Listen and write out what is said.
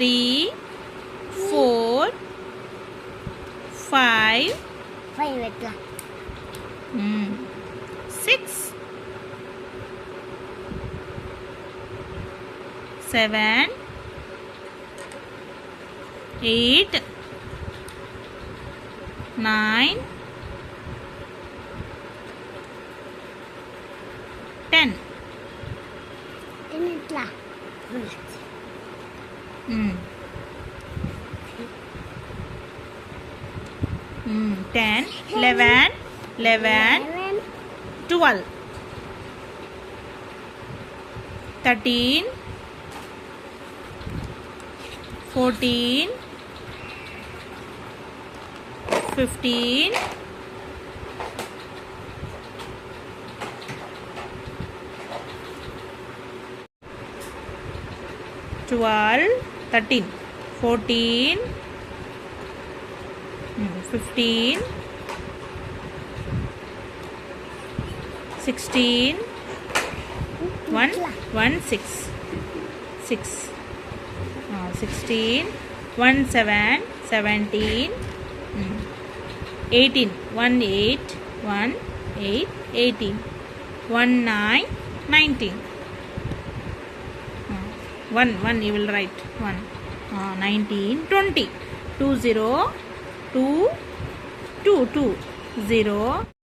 3 4 5 ఎట్లా 6 7 8 9 10 ఎట్లా 10 11 12 13 14 15 12 13 14 15 16 1 6 16 1 7 17 18 1 8 1 8 18 1 9 19 1 you will write 1 19 20 2 0 2 2 2 0